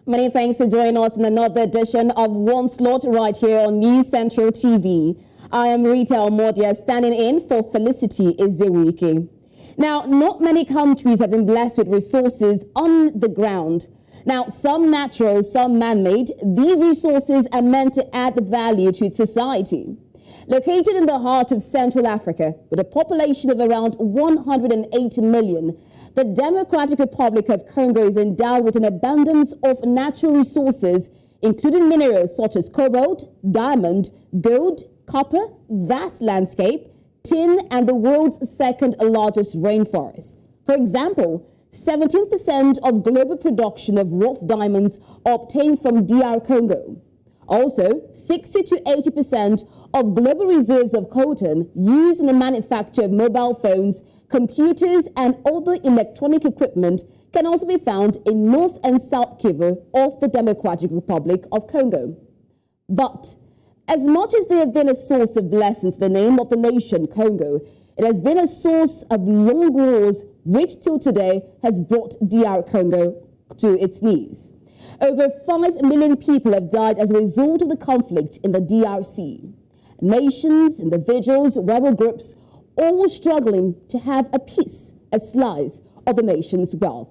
Many thanks for joining us in another edition of Onslaught right here on News Central TV. I am Rita Omodia, standing in for Felicity Ezewike. Now, not many countries have been blessed with resources on the ground. Now, some natural, some man-made, these resources are meant to add value to its society. Located in the heart of Central Africa, with a population of around 108 million, the Democratic Republic of Congo is endowed with an abundance of natural resources, including minerals such as cobalt, diamond, gold, copper, vast landscape, tin, and the world's second largest rainforest. For example, 17% of global production of rough diamonds are obtained from DR Congo. Also, 60 to 80% of global reserves of coltan used in the manufacture of mobile phones, computers, and other electronic equipment can also be found in North and South Kivu of the Democratic Republic of Congo. But as much as they have been a source of blessings in the name of the nation, Congo, it has been a source of long wars, which till today has brought DR Congo to its knees. Over 5 million people have died as a result of the conflict in the DRC. Nations, individuals, rebel groups, all struggling to have a piece, a slice of the nation's wealth.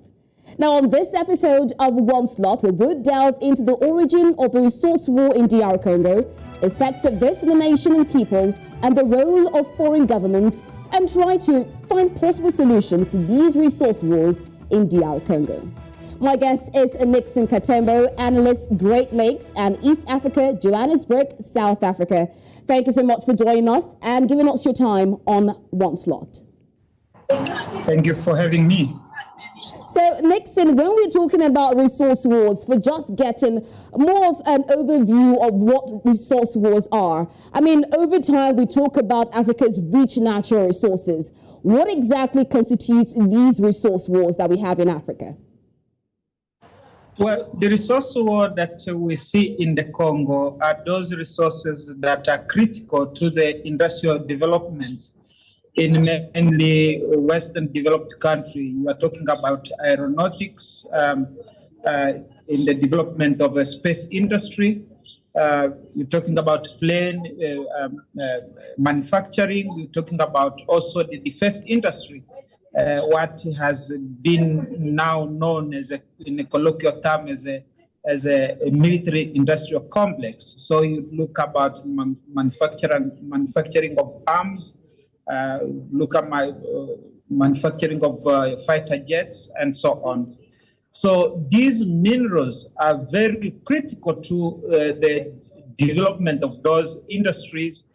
Now, on this episode of Onslaught, we will delve into the origin of the resource war in DR Congo, effects of this on the nation and people, and the role of foreign governments, and try to find possible solutions to these resource wars in DR Congo. My guest is Nixon Katembo, Analyst, Great Lakes and East Africa, Johannesburg, South Africa. Thank you so much for joining us and giving us your time on Onslaught. Thank you for having me. So, Nixon, when we're talking about resource wars, for just getting more of an overview of what resource wars are, I mean, over time we talk about Africa's rich natural resources. What exactly constitutes these resource wars that we have in Africa? Well, the resource war that we see in the Congo are those resources that are critical to the industrial development in mainly Western developed countries. You are talking about aeronautics, in the development of a space industry. You're talking about plane manufacturing. You're talking about also the defense industry. What has been now known as in a colloquial term as a military industrial complex. So you look about manufacturing of arms, look at manufacturing of fighter jets, and so on. So these minerals are very critical to the development of those industries,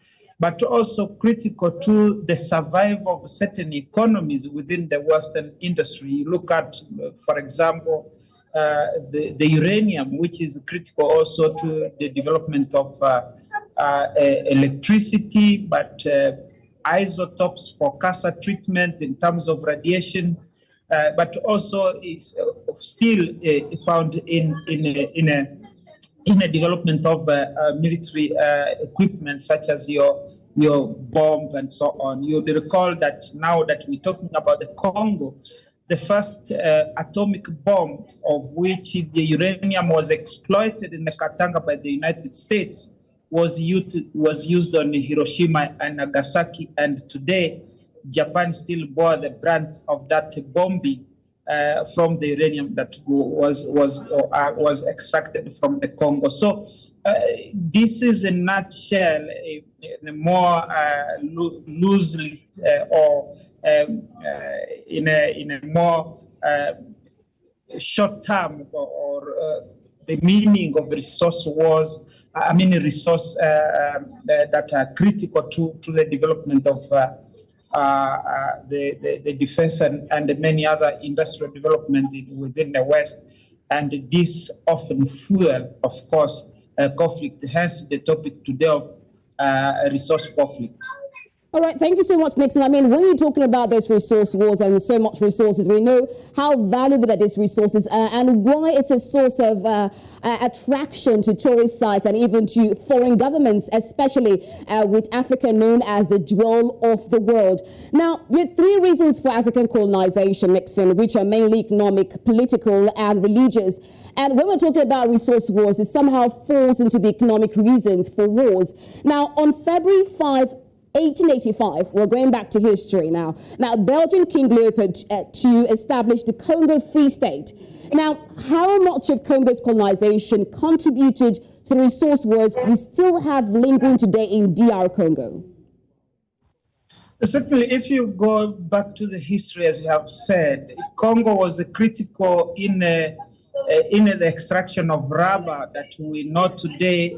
but also critical to the survival of certain economies within the Western industry. You look at, for example, the uranium, which is critical also to the development of electricity, but isotopes for cancer treatment in terms of radiation, but also is still found in a development of military equipment, such as your bomb and so on. You'll recall that now that we're talking about the Congo, the first atomic bomb of which the uranium was exploited in the Katanga by the United States was used on Hiroshima and Nagasaki, and today Japan still bore the brunt of that bombing from the uranium that was extracted from the Congo. So this is a nutshell, in a more loosely or in a more short term, or the meaning of resource wars. I mean, resource that are critical to the development of the defense and many other industrial development within the West. And this often fuel, of course, conflict, hence the topic today of resource conflict. All right, thank you so much, Nixon. I mean, when you're talking about this resource wars and so much resources, we know how valuable that is resources and why it's a source of attraction to tourist sites and even to foreign governments, especially with Africa known as the jewel of the world. Now, there are three reasons for African colonization, Nixon, which are mainly economic, political, and religious. And when we're talking about resource wars, it somehow falls into the economic reasons for wars. Now, on February 5, 1885, we're going back to history now. Now, Belgian King Leopold to establish the Congo Free State. Now, how much of Congo's colonization contributed to the resource wars we still have lingering today in DR Congo? Certainly, if you go back to the history, as you have said, Congo was critical in the extraction of rubber that we know today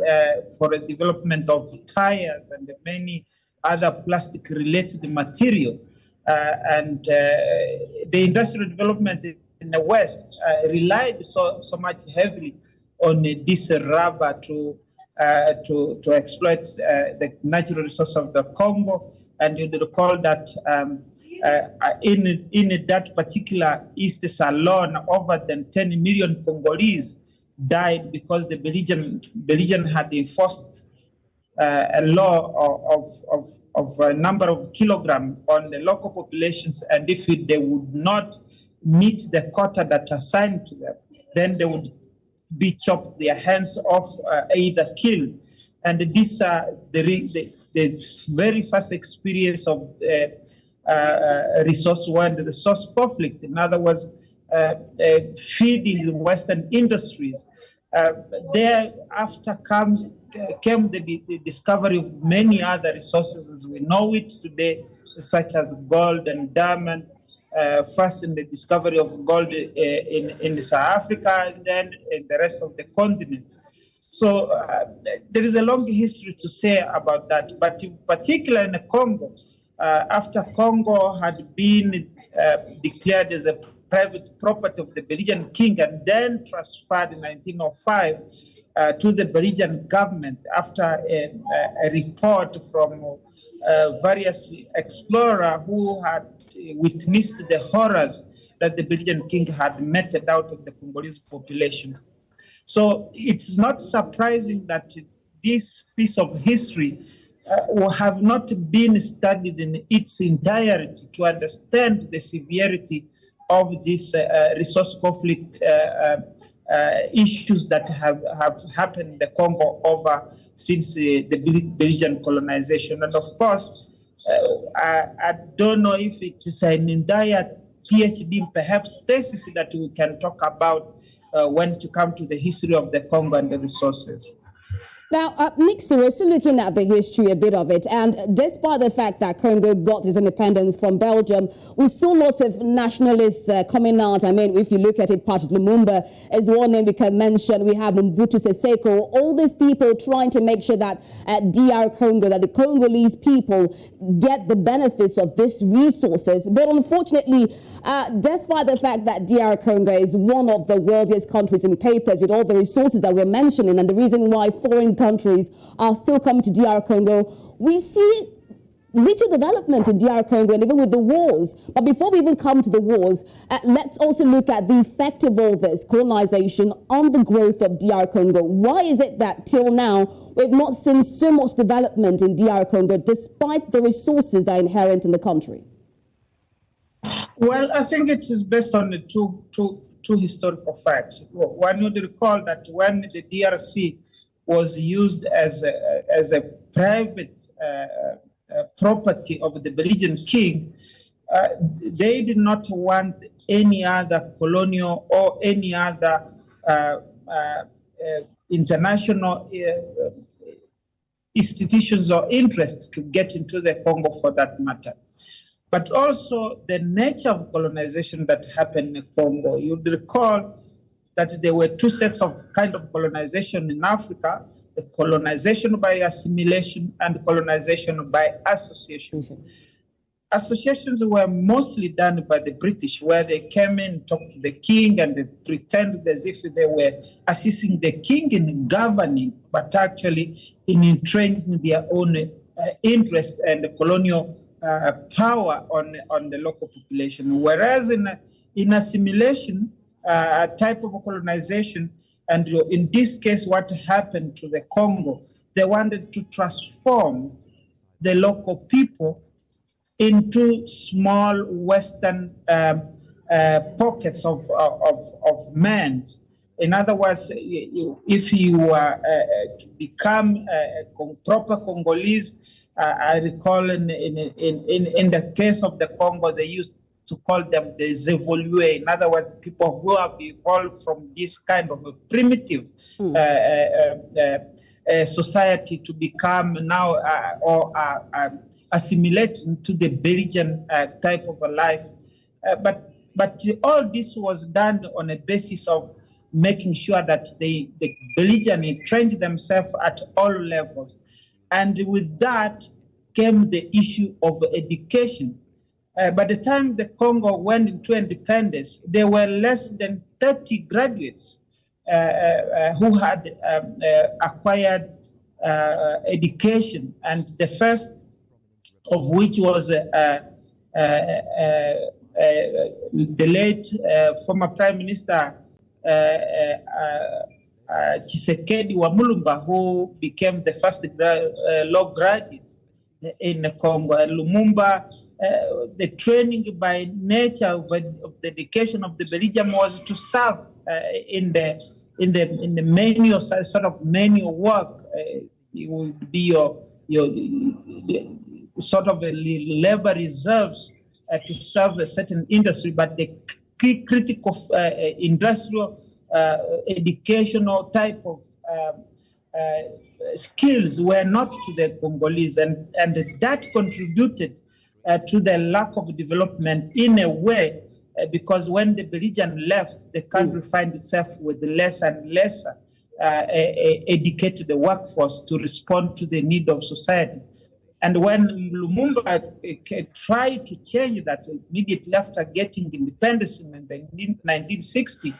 for the development of tires and many other plastic-related material. And the industrial development in the West relied so much heavily on this rubber to exploit the natural resource of the Congo. And you recall that in that particular East alone, over than 10 million Congolese died because the Belgian had enforced a law of a number of kilograms on the local populations, and if they would not meet the quota that assigned to them, then they would be chopped their hands off, either killed. And this the very first experience of resource war and resource conflict. In other words, feeding the Western industries. Thereafter came the discovery of many other resources as we know it today, such as gold and diamond. First in the discovery of gold in South Africa, and then in the rest of the continent. So there is a long history to say about that, but in particular in the Congo, after Congo had been declared as a private property of the Belgian king and then transferred in 1905 to the Belgian government after a report from various explorers who had witnessed the horrors that the Belgian king had meted out of the Congolese population. So it's not surprising that this piece of history will have not been studied in its entirety to understand the severity of this resource conflict issues that have happened in the Congo over since the Belgian colonization. And of course, I don't know if it is an entire PhD, perhaps thesis that we can talk about when to come to the history of the Congo and the resources. Now, Nixon, we're still looking at the history, a bit of it, and despite the fact that Congo got its independence from Belgium, we saw lots of nationalists coming out. I mean, if you look at it, Patrice Lumumba is one name we can mention. We have Mobutu Sese Seko, all these people trying to make sure that DR Congo, that the Congolese people get the benefits of these resources. But unfortunately, despite the fact that DR Congo is one of the wealthiest countries in papers with all the resources that we're mentioning, and the reason why foreign countries are still coming to DR Congo, we see little development in DR Congo and even with the wars. But before we even come to the wars, let's also look at the effect of all this colonization on the growth of DR Congo. Why is it that till now we've not seen so much development in DR Congo despite the resources that are inherent in the country? Well, I think it is based on the two historical facts. One would recall that when the DRC was used as a private property of the Belgian king, they did not want any other colonial or any other international institutions or interests to get into the Congo for that matter. But also the nature of colonization that happened in Congo. You'd recall that there were two sets of kind of colonization in Africa: the colonization by assimilation and colonization by associations. Mm-hmm. Associations were mostly done by the British, where they came in, talked to the king, and they pretended as if they were assisting the king in governing, but actually in entrenching their own interest and the colonial power on the local population. Whereas in assimilation, a type of colonization, and in this case, what happened to the Congo, they wanted to transform the local people into small Western pockets of men. In other words, if you to become a proper Congolese, I recall in the case of the Congo, they used to call them the Zevolue. In other words, people who have evolved from this kind of a primitive society to become now assimilate into the Belgian type of a life. But all this was done on a basis of making sure that the Belgians entrenched themselves at all levels. And with that came the issue of education. By the time the Congo went into independence, there were less than 30 graduates who had acquired education, and the first of which was the late former Prime Minister Tshisekedi wa Mulumba, who became the first law graduate in the Congo. And Lumumba, the training by nature of the education of the Belgium was to serve in the manual sort of manual work. It would be your sort of a labor reserves to serve a certain industry, but the critical industrial educational type of skills were not to the Congolese, and that contributed to the lack of development in a way, because when the Belgian left, the country found itself with less and less educated workforce to respond to the need of society. And when Lumumba tried to change that immediately after getting independence in 1960,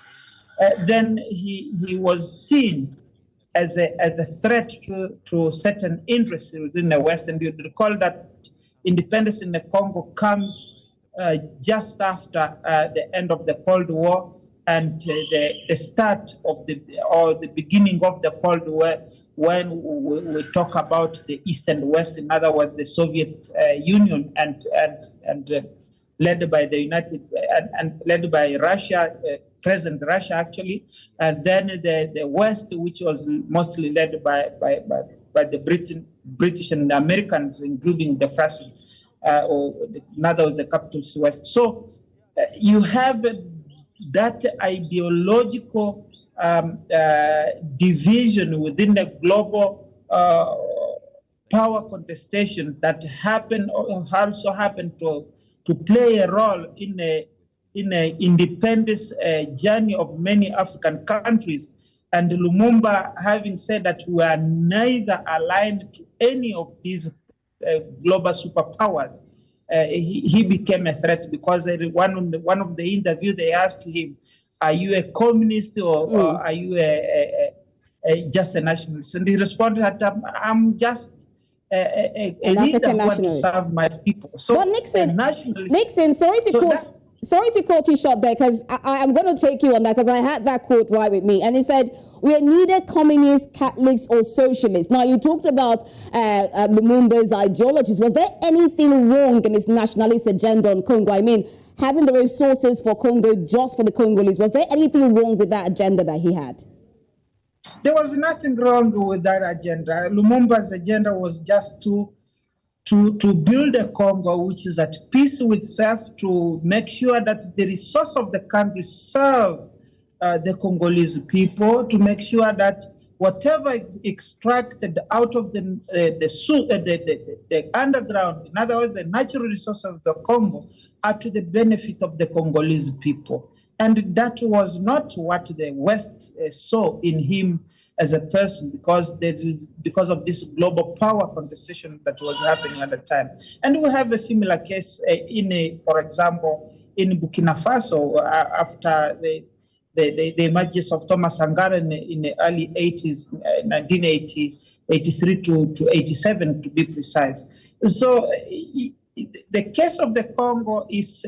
then he was seen as a threat to certain interests within the West. And you recall that independence in the Congo comes just after the end of the Cold War and the start of the beginning of the Cold War, when we talk about the East and West, in other words, the Soviet Union and led by the led by Russia, President Russia actually, and then the West, which was mostly led by the British and the Americans, including the first, in other words, the capitalist West. So you have that ideological division within the global power contestation that also happened to play a role in a independence journey of many African countries. And Lumumba, having said that we are neither aligned to any of these global superpowers, he became a threat, because one of the interviews they asked him, "Are you a communist or are you just a nationalist?" And he responded that I'm just a leader who wants to serve my people. So, but Nixon, sorry to quote you short there, because I'm going to take you on that, because I had that quote right with me. And he said, "We are neither communists, Catholics, or socialists." Now, you talked about Lumumba's ideologies. Was there anything wrong in his nationalist agenda on Congo? I mean, having the resources for Congo just for the Congolese, was there anything wrong with that agenda that he had? There was nothing wrong with that agenda. Lumumba's agenda was just to build a Congo which is at peace with itself, to make sure that the resource of the country serve the Congolese people, to make sure that whatever is extracted out of the underground, in other words, the natural resources of the Congo, are to the benefit of the Congolese people. And that was not what the West saw in him as a person, because of this global power contestation that was happening at the time. And we have a similar case for example, in Burkina Faso, after the emergence of Thomas Sankara in the early 80s, 1980, 83 to 87 to be precise. So the case of the Congo is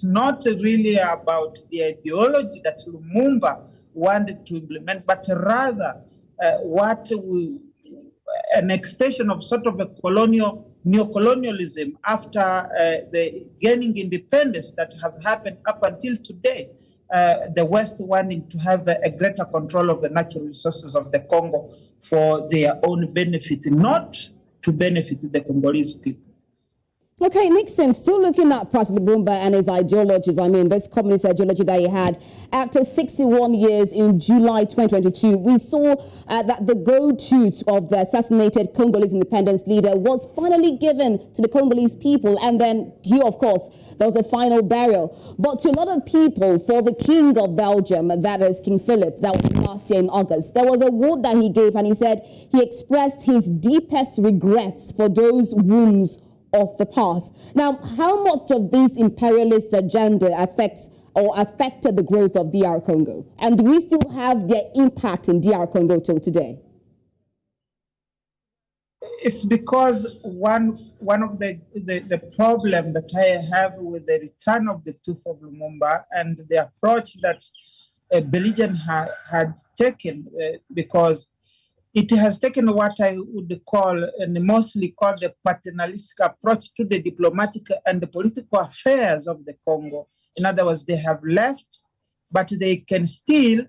not really about the ideology that Lumumba wanted to implement, but rather an extension of sort of a neocolonialism after the gaining independence that have happened up until today. The West wanting to have a greater control of the natural resources of the Congo for their own benefit, not to benefit the Congolese people. Okay, Nixon, still looking at President Lumumba and his ideologies. I mean, this communist ideology that he had. After 61 years in July 2022, we saw that the go-to of the assassinated Congolese independence leader was finally given to the Congolese people. And then here, of course, there was a final burial. But to a lot of people, for the King of Belgium, that is King Philip, that was last year in August, there was a word that he gave, and he said he expressed his deepest regrets for those wounds of the past. Now, how much of this imperialist agenda affected the growth of DR Congo? And do we still have their impact in DR Congo till today? It's because one of the problem that I have with the return of the tooth of Lumumba and the approach that Belgium had taken, because it has taken what I would call, and mostly call, the paternalistic approach to the diplomatic and the political affairs of the Congo. In other words, they have left, but they can still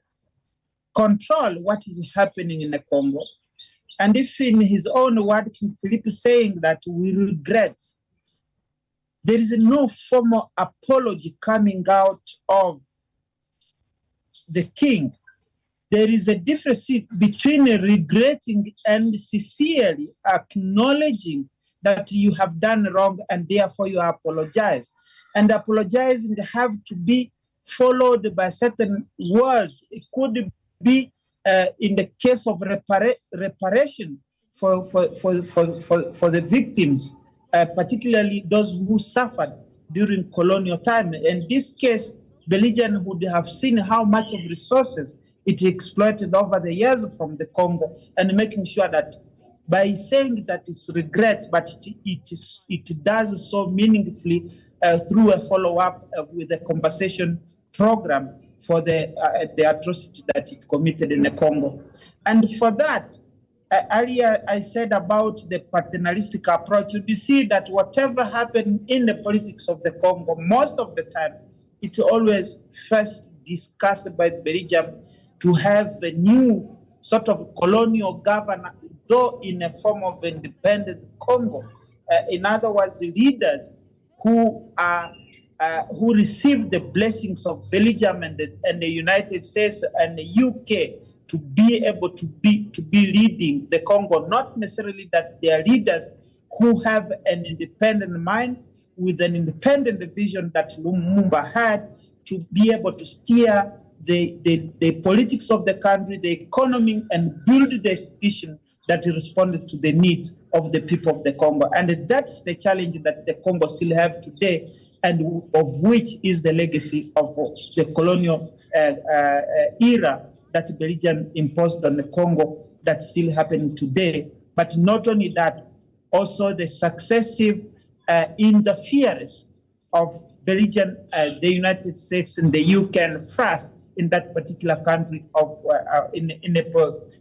control what is happening in the Congo. And if in his own word, King Philippe is saying that we regret, there is no formal apology coming out of the king. There is a difference between regretting and sincerely acknowledging that you have done wrong and therefore you apologize. And apologizing have to be followed by certain words. It could be in the case of reparation for the victims, particularly those who suffered during colonial time. In this case, Belgium would have seen how much of resources it exploited over the years from the Congo, and making sure that by saying that it's regret, but it does so meaningfully through a follow-up with a compensation program for the atrocity that it committed in the Congo. And for that, earlier I said about the paternalistic approach. You see that whatever happened in the politics of the Congo, most of the time, it's always first discussed by Belgium to have a new sort of colonial government, though in a form of independent Congo. In other words, leaders who receive the blessings of Belgium and the United States and the UK to be able to be leading the Congo, not necessarily that they are leaders who have an independent mind with an independent vision that Lumumba had to be able to steer the politics of the country, the economy, and build the institution that responded to the needs of the people of the Congo. And that's the challenge that the Congo still have today, and of which is the legacy of the colonial era that Belgium imposed on the Congo that's still happening today. But not only that, also the successive interference of Belgium, the United States, and the UK and France in that particular country in a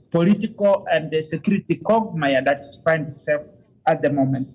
political and security quagmire that it finds itself at the moment.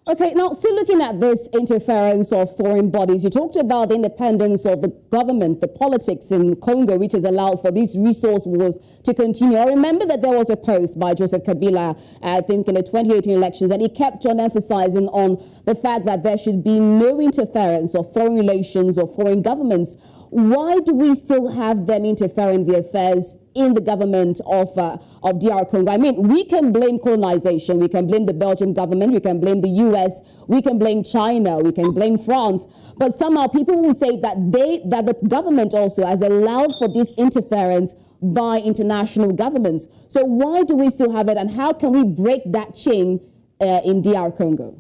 Okay, now still looking at this interference of foreign bodies, you talked about the independence of the government, the politics in Congo, which has allowed for these resource wars to continue. I remember that there was a post by Joseph Kabila, I think in the 2018 elections, and he kept on emphasizing on the fact that there should be no interference of foreign relations or foreign governments. Why do we still have them interfering in the affairs in the government of DR Congo? I mean, we can blame colonization, we can blame the Belgian government, we can blame the US, we can blame China, we can blame France, but somehow people will say that the government also has allowed for this interference by international governments. So why do we still have it, and how can we break that chain in DR Congo?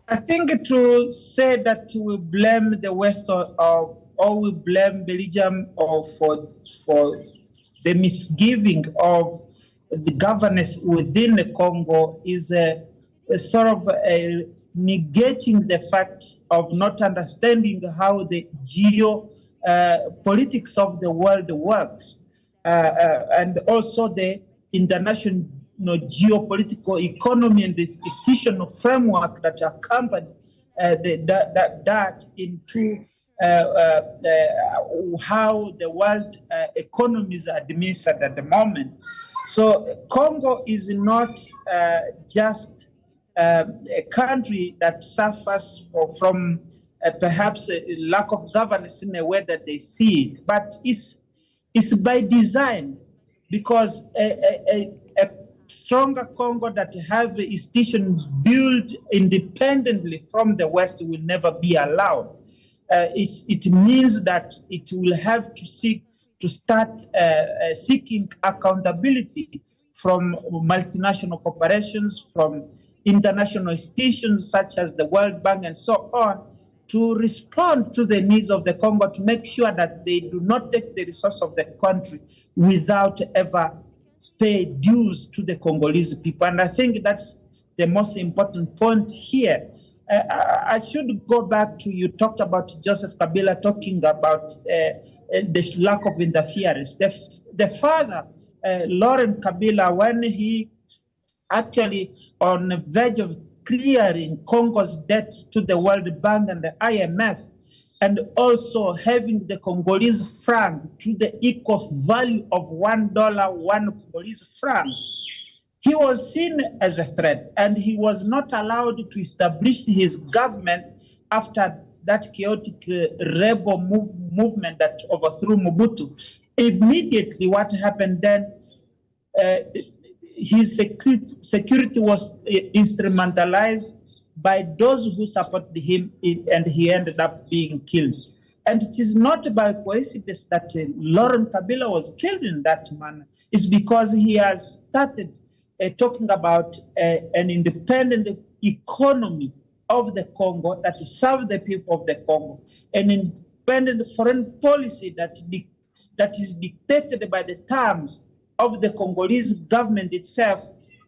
I think to say that we blame the West or we blame Belgium or for the misgiving of the governance within the Congo is a sort of negating the fact of not understanding how the politics of the world works, and also the international geopolitical economy and the decisional framework that accompany that into how the world economies are administered at the moment. So Congo is not just a country that suffers from perhaps a lack of governance in a way that they see it, but it's by design, because a stronger Congo that have institutions built independently from the West will never be allowed. It means that it will have to start seeking accountability from multinational corporations, from international institutions such as the World Bank and so on, to respond to the needs of the Congo, to make sure that they do not take the resource of the country without ever pay dues to the Congolese people. And I think that's the most important point here. I should go back to, you talked about Joseph Kabila talking about the lack of interference. The father, Laurent Kabila, when he actually on the verge of clearing Congo's debt to the World Bank and the IMF, and also having the Congolese franc to the equal value of $1, one Congolese franc, he was seen as a threat, and he was not allowed to establish his government after that chaotic rebel movement that overthrew Mobutu. Immediately, what happened then, his security was instrumentalized by those who supported him, and he ended up being killed. And it is not by coincidence that Laurent Kabila was killed in that manner. It's because he has started talking about an independent economy of the Congo that serves the people of the Congo, an independent foreign policy that is dictated by the terms of the Congolese government itself,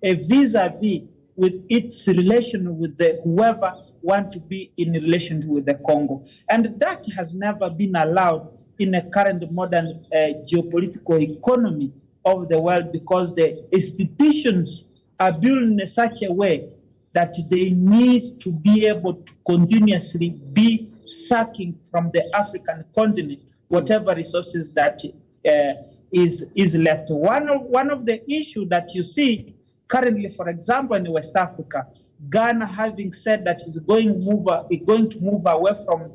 vis-a-vis with its relation with whoever want to be in relation with the Congo. And that has never been allowed in a current modern geopolitical economy of the world, because the institutions are built in such a way that they need to be able to continuously be sucking from the African continent whatever resources that is left. One of the issues that you see currently, for example, in West Africa, Ghana having said that it's going to move away from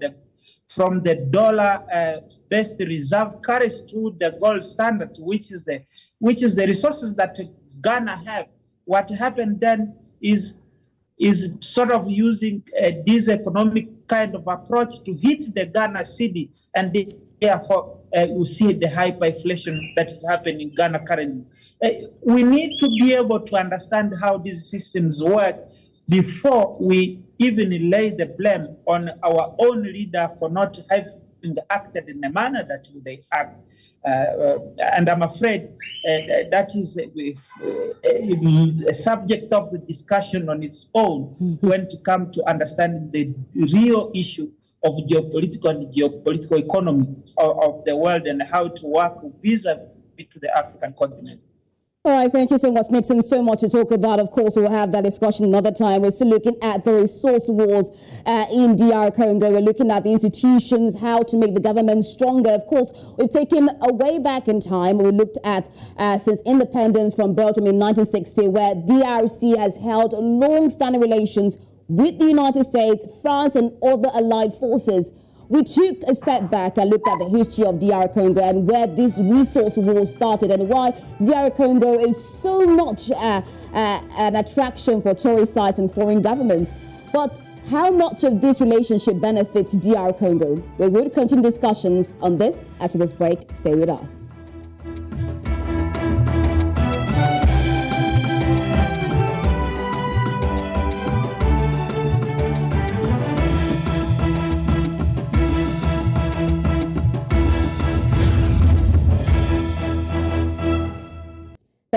the dollar-based reserve currency to the gold standard, which is the resources that Ghana have. What happened then is sort of using this economic kind of approach to hit the Ghana cedi, and therefore you see the hyperinflation that is happening in Ghana currently. We need to be able to understand how these systems work before we even lay the blame on our own leader for not having acted in the manner that they act. And I'm afraid that is a subject of the discussion on its own when to come to understanding the real issue of geopolitical economy of the world and how to work vis-a-vis to the African continent. All right, thank you so much, Nixon. So much to talk about. Of course, we'll have that discussion another time. We're still looking at the resource wars in DR Congo. We're looking at the institutions, how to make the government stronger. Of course, we've taken a way back in time. We looked at since independence from Belgium in 1960, where DRC has held long-standing relations with the United States, France, and other allied forces. We took a step back and looked at the history of DR Congo and where this resource war started and why DR Congo is so much an attraction for tourist sites and foreign governments. But how much of this relationship benefits DR Congo? We will continue discussions on this after this break. Stay with us.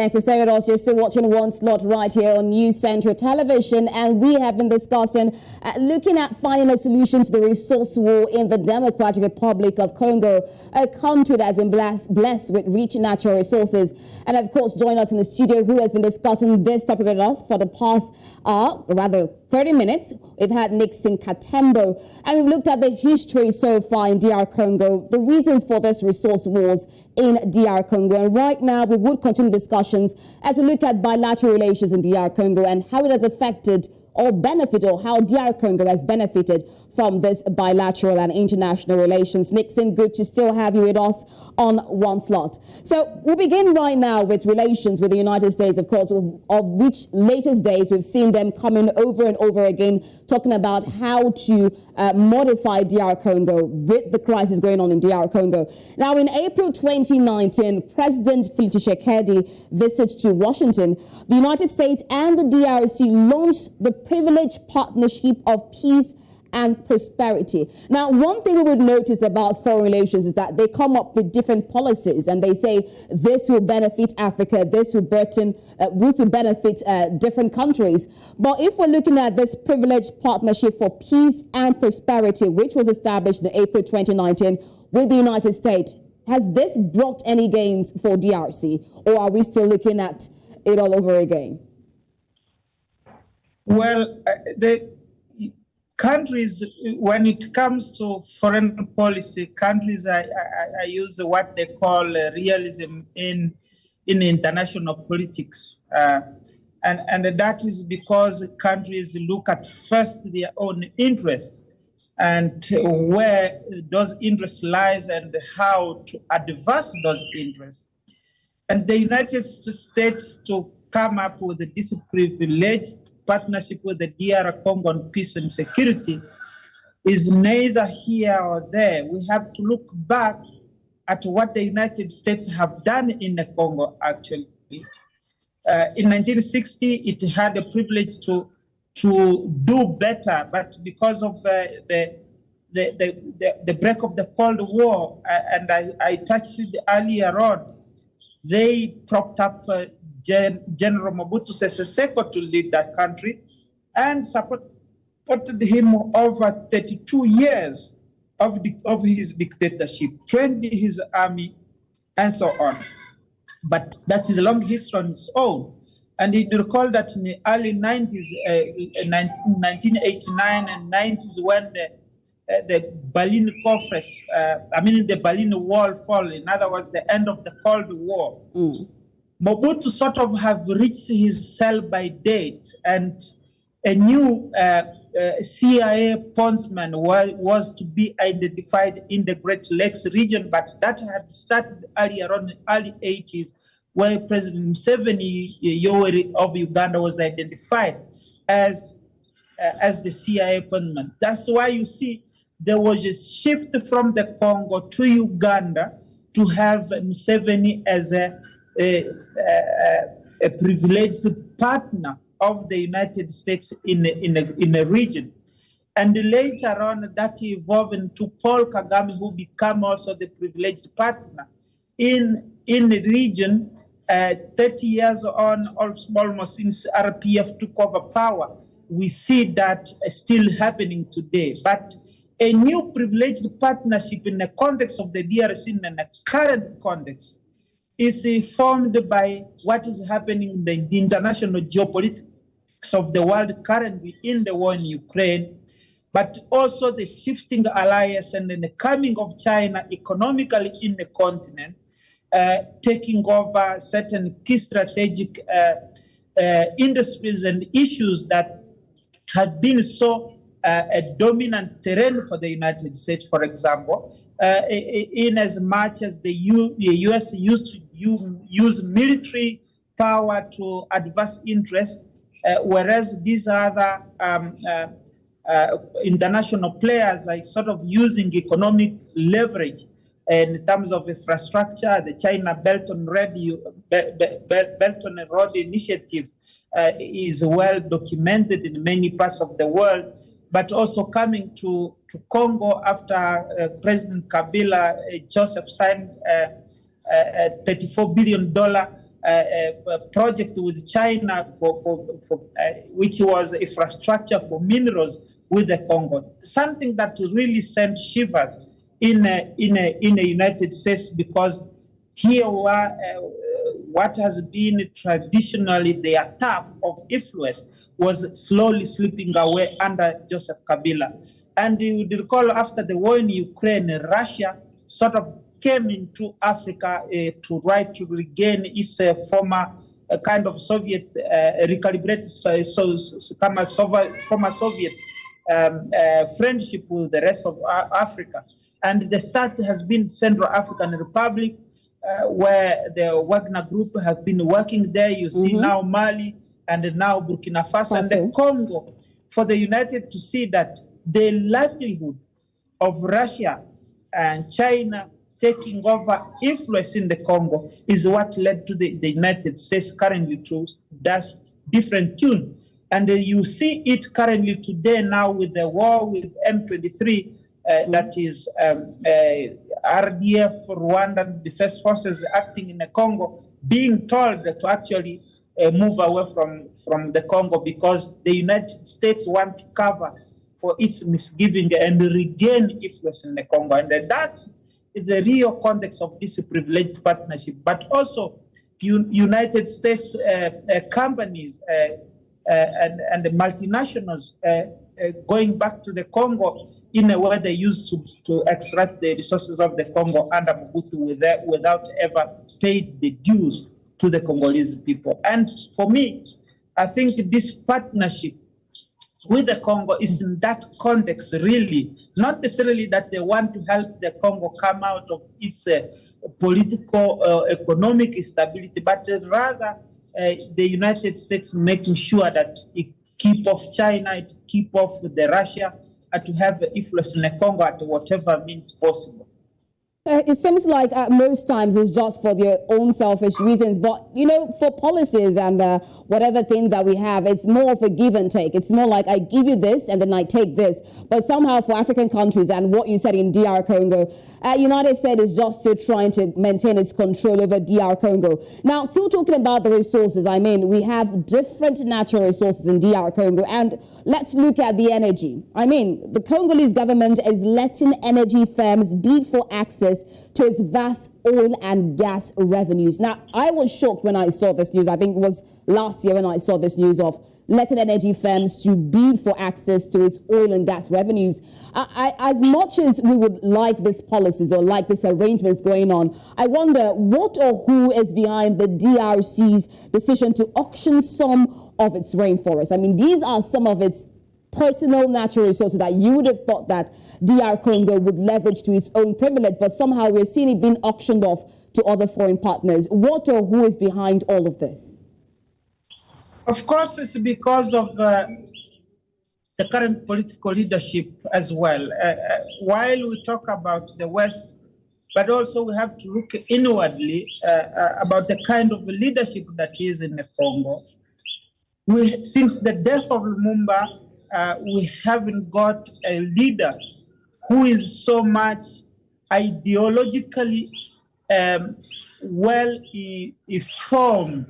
Thanks for staying with us. You're still watching One Slot right here on News Central Television, and we have been discussing, looking at finding a solution to the resource war in the Democratic Republic of Congo, a country that has been blessed with rich natural resources. And of course, join us in the studio who has been discussing this topic with us for the past, 30 minutes. We've had Nixon, Katembo, and we've looked at the history so far in DR Congo, the reasons for this resource wars in DR Congo. And right now, we would continue discussions as we look at bilateral relations in DR Congo and how it has affected or benefited, or how DR Congo has benefited from this bilateral and international relations. Nixon, good to still have you with us on One Slot. So we'll begin right now with relations with the United States, of course, of which latest days we've seen them coming over and over again, talking about how to modify DR Congo with the crisis going on in DR Congo. Now, in April 2019, President Felix Tshisekedi visited to Washington. The United States and the DRC launched the Privileged Partnership of Peace and Prosperity. Now, one thing we would notice about foreign relations is that they come up with different policies and they say this will benefit Africa, this will benefit different countries. But if we're looking at this Privileged Partnership for Peace and Prosperity, which was established in April 2019 with the United States, has this brought any gains for DRC, or are we still looking at it all over again? Well, the countries, when it comes to foreign policy, countries I use what they call realism in international politics. And that is because countries look at first their own interest and where those interests lies and how to advance those interests. And the United States to come up with this privileged partnership with the DR Congo on peace and security is neither here or there. We have to look back at what the United States have done in the Congo, actually. In 1960, it had the privilege to do better, but because of the break of the Cold War, and I touched it earlier on, they propped up General Mobutu Sese Seko to lead that country and supported him over 32 years of his dictatorship, trained his army, and so on. But that is a long history on its own. And you recall that in the early 90s, 1989 and 90s, when the Berlin Conference, the Berlin Wall fall, in other words, the end of the Cold War, Mobutu sort of have reached his sell-by date, and a new CIA bondsman was to be identified in the Great Lakes region, but that had started earlier on in the early 80s, where President Museveni Yoweri of Uganda was identified as the CIA bondsman. That's why you see there was a shift from the Congo to Uganda to have Museveni as a privileged partner of the United States in a region. And later on, that evolved into Paul Kagame, who became also the privileged partner in the region. 30 years on, almost since RPF took over power, we see that still happening today. But a new privileged partnership in the context of the DRC in the current context is informed by what is happening in the international geopolitics of the world currently in the war in Ukraine, but also the shifting alliance and the coming of China economically in the continent, taking over certain key strategic industries and issues that had been so a dominant terrain for the United States, for example, in as much as the U.S. used to use military power to advance interests, whereas these other international players are sort of using economic leverage in terms of infrastructure. The China Belt and Road Initiative is well documented in many parts of the world, but also coming to Congo after President Kabila Joseph signed a $34 billion project with China which was infrastructure for minerals with the Congo. Something that really sent shivers in the United States, because here were what has been traditionally their turf of influence was slowly slipping away under Joseph Kabila. And you would recall after the war in Ukraine, Russia sort of came into Africa to try to regain its former kind of Soviet recalibrated former Soviet friendship with the rest of Africa. And the start has been Central African Republic, where the Wagner Group have been working there. You see now Mali and now Burkina Faso and the Congo. For the United to see that the likelihood of Russia and China taking over influence in the Congo is what led to the United States currently to dash different tune. And you see it currently today now with the war with M23, that is RDF, Rwandan Defense Forces acting in the Congo, being told to actually move away from the Congo because the United States want to cover for its misgiving and regain influence in the Congo. And that's the real context of this privileged partnership. But also United States companies and the multinationals going back to the Congo in a way they used to extract the resources of the Congo under Mobutu without ever paid the dues to the Congolese people. And for me, I think this partnership with the Congo is in that context really, not necessarily that they want to help the Congo come out of its political, economic instability, but rather the United States making sure that it keep off China, it keep off the Russia, and to have influence in the Congo at whatever means possible. It seems like most times it's just for their own selfish reasons. But, you know, for policies and whatever thing that we have, it's more of a give and take. It's more like I give you this and then I take this. But somehow for African countries and what you said in DR Congo, United States is just still trying to maintain its control over DR Congo. Now, still talking about the resources, I mean, we have different natural resources in DR Congo. And let's look at the energy. I mean, the Congolese government is letting energy firms bid for access to its vast oil and gas revenues. Now, I was shocked when I saw this news. I think it was last year when I saw this news of letting energy firms to bid for access to its oil and gas revenues. As much as we would like these policies or like these arrangements going on, I wonder what or who is behind the DRC's decision to auction some of its rainforests. I mean, these are some of its personal natural resources that you would have thought that DR Congo would leverage to its own privilege, but somehow we're seeing it being auctioned off to other foreign partners. What or who is behind all of this? Of course, it's because of the current political leadership as well. While we talk about the West, but also we have to look inwardly about the kind of leadership that is in the Congo. Since the death of Lumumba, we haven't got a leader who is so much ideologically well informed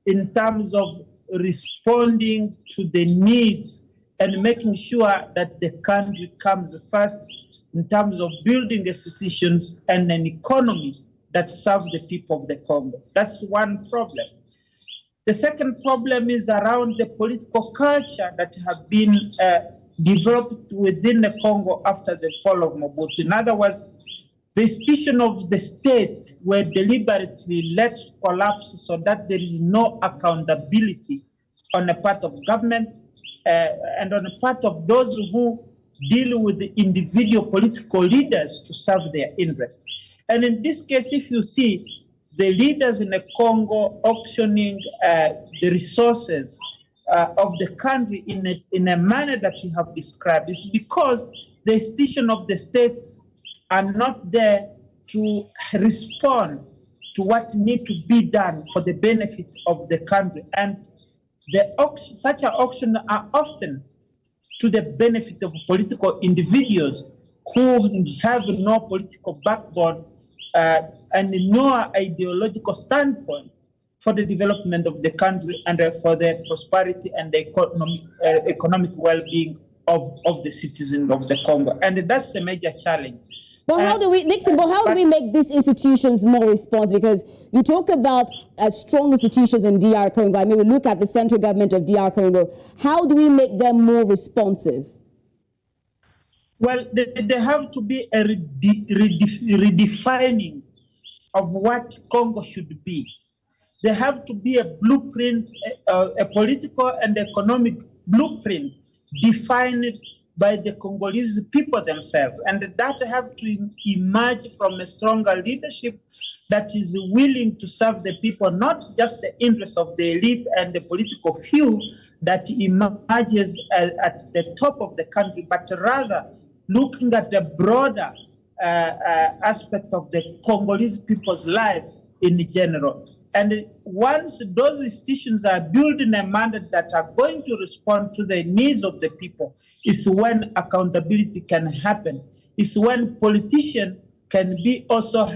in terms of responding to the needs and making sure that the country comes first in terms of building institutions and an economy that serve the people of the Congo. That's one problem. The second problem is around the political culture that have been developed within the Congo after the fall of Mobutu. In other words, the institution of the state were deliberately let collapse so that there is no accountability on the part of government and on the part of those who deal with the individual political leaders to serve their interests. And in this case, if you see the leaders in the Congo auctioning the resources of the country in a manner that you have described, it's because the institution of the states are not there to respond to what needs to be done for the benefit of the country. And such an auction are often to the benefit of political individuals who have no political backbone and no ideological standpoint for the development of the country and for the prosperity and the economic well-being of the citizens of the Congo. And that's a major challenge. But how do we, Nixon, how do we make these institutions more responsive? Because you talk about strong institutions in DR Congo. I mean, we look at the central government of DR Congo. How do we make them more responsive? Well, there have to be a redefining of what Congo should be. There have to be a blueprint, a political and economic blueprint defined by the Congolese people themselves. And that have to emerge from a stronger leadership that is willing to serve the people, not just the interests of the elite and the political few that emerges at the top of the country, but rather looking at the broader aspect of the Congolese people's life in general. And once those institutions are built in a manner that are going to respond to the needs of the people, is when accountability can happen. Is when politicians can be also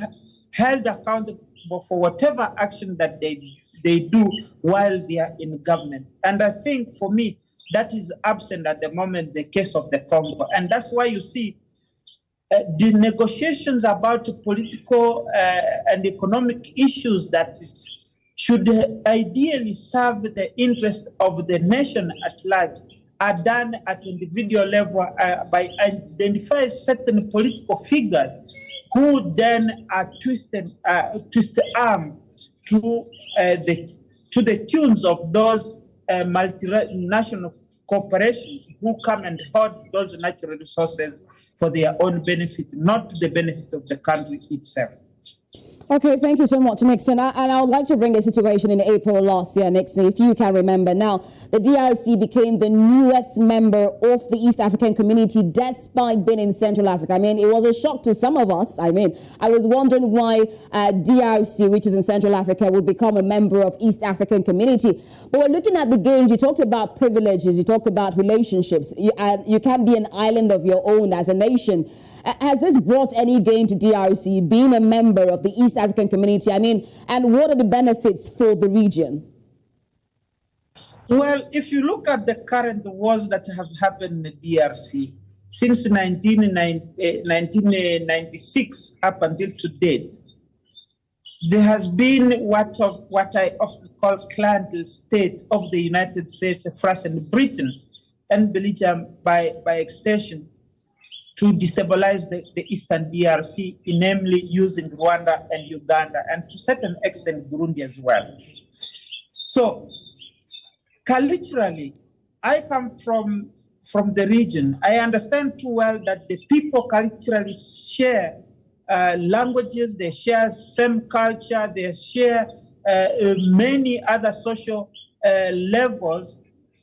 held accountable for whatever action that they do while they are in government. And I think for me, that is absent at the moment in the case of the Congo. And that's why you see the negotiations about political and economic issues that should ideally serve the interest of the nation at large are done at individual level by identifying certain political figures who then are twisted arm to the tunes of those multinational corporations who come and hoard those natural resources for their own benefit, not to the benefit of the country itself. Okay, thank you so much, Nixon. And I would like to bring a situation in April last year, Nixon, if you can remember. Now, the DRC became the newest member of the East African community despite being in Central Africa. I mean, it was a shock to some of us. I mean, I was wondering why DRC, which is in Central Africa, would become a member of East African community. But we're looking at the gains. You talked about privileges. You talked about relationships. You can't be an island of your own as a nation. Has this brought any gain to DRC, being a member of the East African community? I mean, and what are the benefits for the region? Well, if you look at the current wars that have happened in the DRC since 1996 up until to date, there has been what I often call clientele state of the United States, France and Britain, and Belgium by extension, to destabilize the eastern DRC, namely using Rwanda and Uganda, and to a certain extent Burundi as well. So culturally, I come from the region. I understand too well that the people culturally share languages, they share same culture, they share many other social levels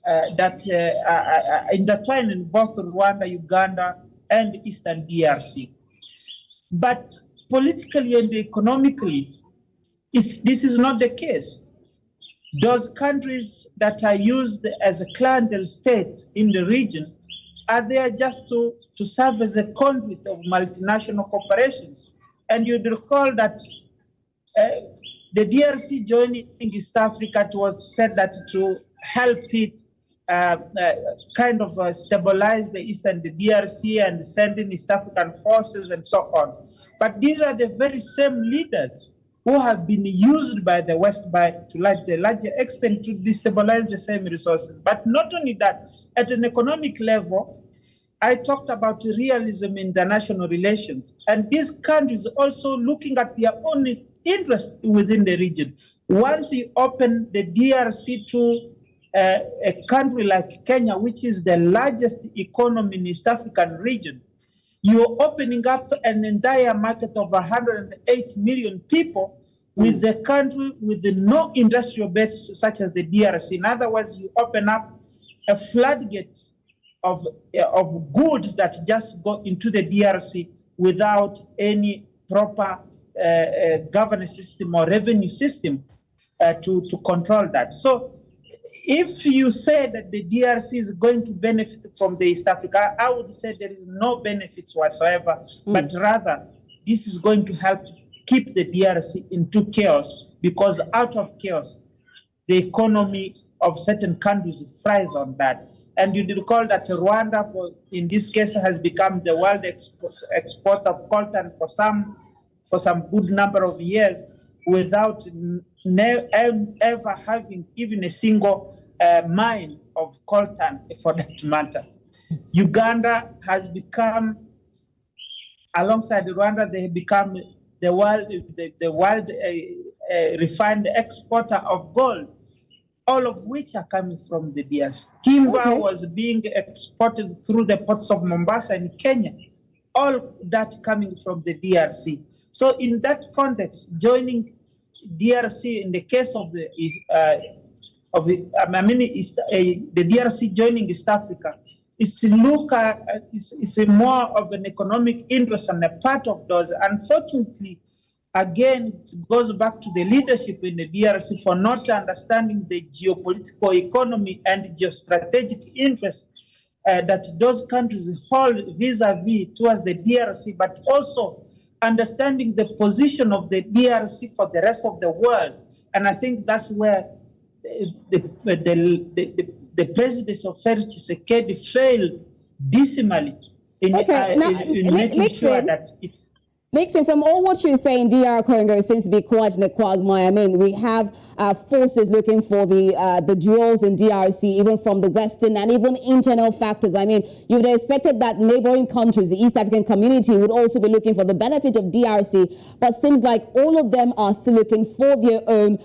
that are intertwined in both Rwanda, Uganda, and Eastern DRC. But politically and economically, this is not the case. Those countries that are used as a clientele state in the region are there just to serve as a conduit of multinational corporations. And you'd recall that the DRC joining East Africa, it was said that to help it stabilize the Eastern DRC and send in East African forces and so on. But these are the very same leaders who have been used by the West to a larger extent to destabilize the same resources. But not only that, at an economic level, I talked about realism in international relations. And these countries also looking at their own interest within the region. Once you open the DRC to a country like Kenya, which is the largest economy in the East African region, you're opening up an entire market of 108 million people with the country with no industrial base such as the DRC. In other words, you open up a floodgate of goods that just go into the DRC without any proper governance system or revenue system to control that. So if you say that the DRC is going to benefit from the East Africa, I would say there is no benefits whatsoever, but rather this is going to help keep the DRC into chaos because out of chaos, the economy of certain countries thrive on that. And you recall that Rwanda, in this case, has become the world exporter of coltan for some good number of years without ever having even a single mine of coltan, for that matter. Uganda has become, alongside Rwanda, they have become the world refined exporter of gold, all of which are coming from the DRC. Timber was being exported through the ports of Mombasa in Kenya, all that coming from the DRC. So in that context, joining DRC in the case of the DRC joining East Africa is to look at is more of an economic interest on the part of those. Unfortunately, again, it goes back to the leadership in the DRC for not understanding the geopolitical economy and geostrategic interests that those countries hold vis-a-vis towards the DRC, but also understanding the position of the DRC for the rest of the world. And I think that's where the presidency of Felix Tshisekedi failed dismally in making sure that it's... Nixon, from all what you're saying, DR Congo seems to be quite in a quagmire. I mean, we have forces looking for the jewels in DRC, even from the Western and even internal factors. I mean, you would have expected that neighboring countries, the East African community, would also be looking for the benefit of DRC, but seems like all of them are still looking for their own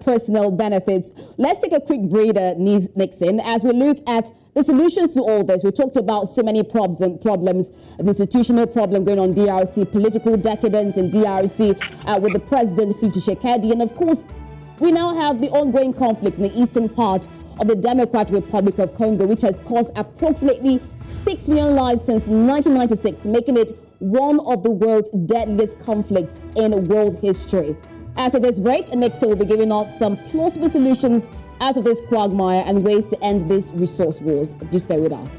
personal benefits. Let's take a quick breather, Nixon, as we look at the solutions to all this. We talked about so many problems, the institutional problem going on in DRC, political decadence in DRC with the president, Felix Tshisekedi, and of course, we now have the ongoing conflict in the eastern part of the Democratic Republic of Congo, which has caused approximately 6 million lives since 1996, making it one of the world's deadliest conflicts in world history. After this break, Nixon will be giving us some plausible solutions out of this quagmire and ways to end these resource wars. Do stay with us.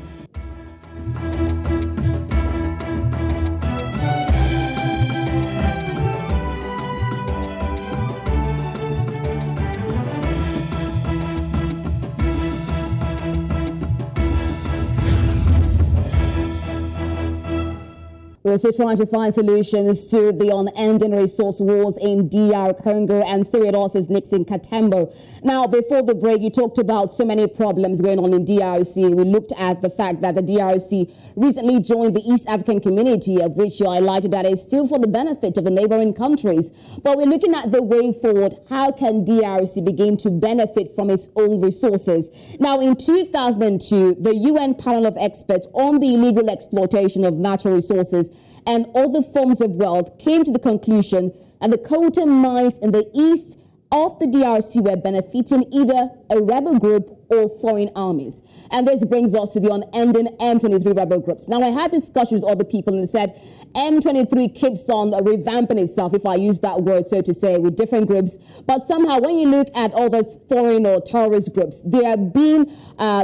We're also trying to find solutions to the unending resource wars in DR Congo, and still with us is Nixon Katembo. Now, before the break, you talked about so many problems going on in DRC. We looked at the fact that the DRC recently joined the East African community, of which you highlighted that is still for the benefit of the neighboring countries. But we're looking at the way forward. How can DRC begin to benefit from its own resources? Now, in 2002, the UN panel of experts on the illegal exploitation of natural resources and other forms of wealth came to the conclusion that the coltan mines in the east of the DRC were benefiting either a rebel group or foreign armies. And this brings us to the unending M23 rebel groups. Now, I had discussions with other people and said M23 keeps on revamping itself, if I use that word, so to say, with different groups. But somehow, when you look at all those foreign or terrorist groups, they are being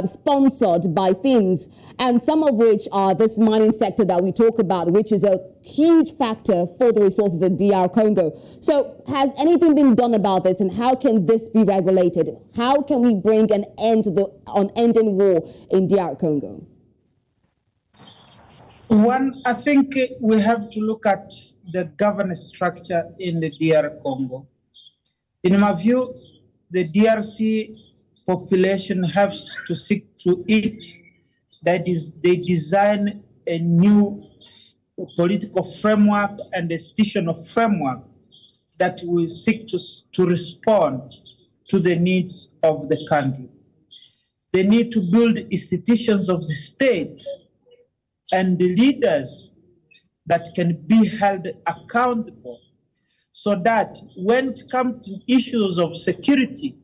sponsored by things, and some of which are this mining sector that we talk about, which is a huge factor for the resources in DR Congo. So has anything been done about this, and how can this be regulated? How can we bring an end to the unending war in DR Congo? One, I think we have to look at the governance structure in the DR Congo. In my view, the DRC population has to seek to eat. That is, they design a new political framework and institutional framework that will seek to respond to the needs of the country. They need to build institutions of the state and the leaders that can be held accountable, so that when it comes to issues of security,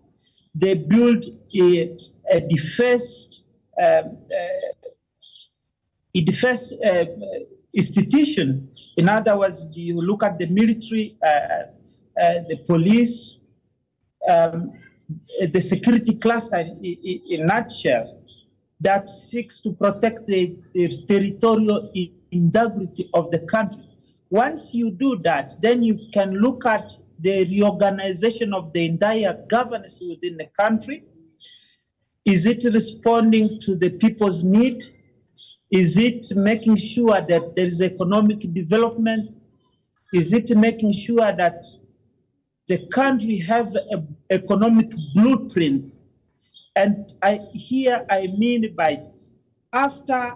they build a defense institution. In other words, you look at the military, the police, the security cluster in a nutshell, that seeks to protect the territorial integrity of the country. Once you do that, then you can look at the reorganization of the entire governance within the country? Is it responding to the people's need? Is it making sure that there is economic development? Is it making sure that the country have an economic blueprint? And I mean by, after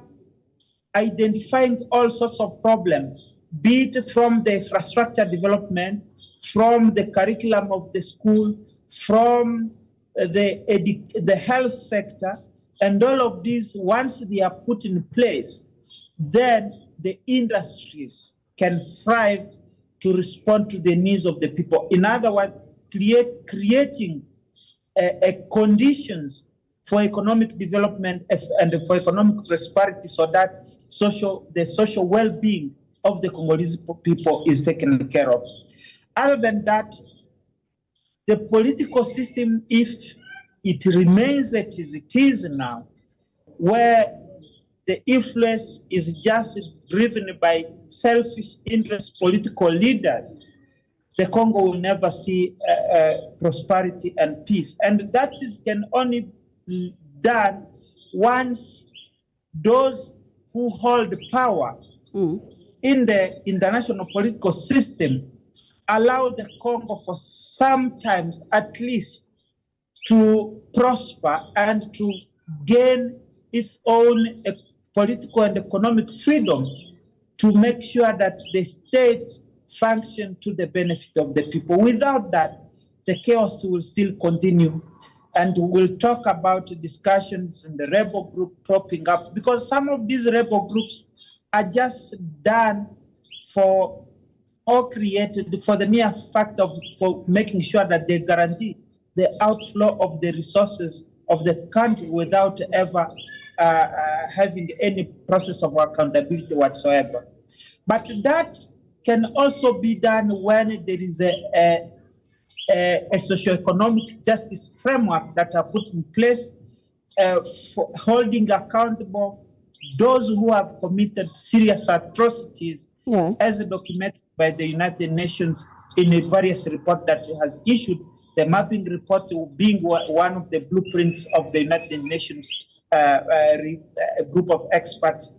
identifying all sorts of problems, be it from the infrastructure development, from the curriculum of the school, from the health sector, and all of these, once they are put in place, then the industries can thrive to respond to the needs of the people. In other words, creating conditions for economic development and for economic prosperity, so that the social well-being of the Congolese people is taken care of. Other than that, the political system, if it remains as it is now, where the influence is just driven by selfish interest political leaders, the Congo will never see prosperity and peace. And that can only be done once those who hold power in the international political system allow the Congo for sometimes at least to prosper and to gain its own political and economic freedom, to make sure that the states function to the benefit of the people. Without that, the chaos will still continue. And we'll talk about discussions in the rebel group propping up, because some of these rebel groups are just done for, or created for the mere fact of making sure that they guarantee the outflow of the resources of the country without ever having any process of accountability whatsoever. But that can also be done when there is a socio-economic justice framework that are put in place for holding accountable those who have committed serious atrocities, as documented by the United Nations in a various report that it has issued, the mapping report being one of the blueprints of the United Nations group of experts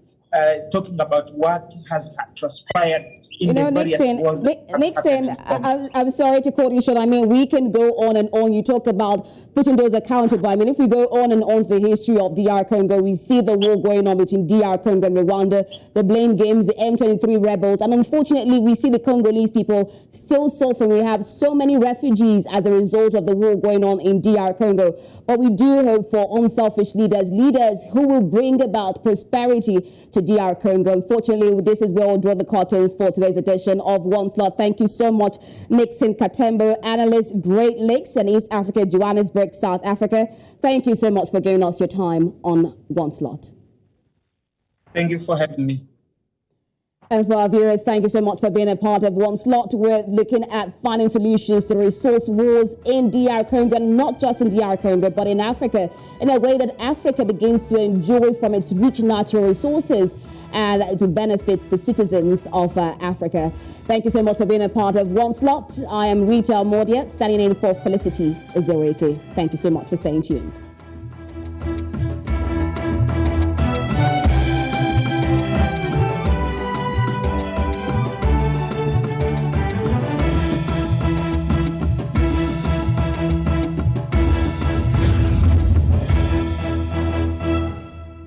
talking about what has transpired in the various wars. Nixon, I'm sorry to call you short. I mean, we can go on and on. You talk about putting those accountable. I mean, if we go on and on the history of DR Congo, we see the war going on between DR Congo and Rwanda, the blame games, the M23 rebels. And unfortunately, we see the Congolese people still suffering. We have so many refugees as a result of the war going on in DR Congo. But we do hope for unselfish leaders who will bring about prosperity to DR Congo. Unfortunately, this is where we'll draw the curtains for today's edition of Onslaught. Thank you so much, Nixon Katembo, Analyst, Great Lakes and East Africa, Johannesburg, South Africa. Thank you so much for giving us your time on Onslaught. Thank you for having me. And for our viewers, thank you so much for being a part of Onslaught. We're looking at finding solutions to resource wars in DR Congo, and not just in DR Congo, but in Africa, in a way that Africa begins to enjoy from its rich natural resources and to benefit the citizens of Africa. Thank you so much for being a part of Onslaught. I am Rita Omodia, standing in for Felicity Ezeweke. Thank you so much for staying tuned.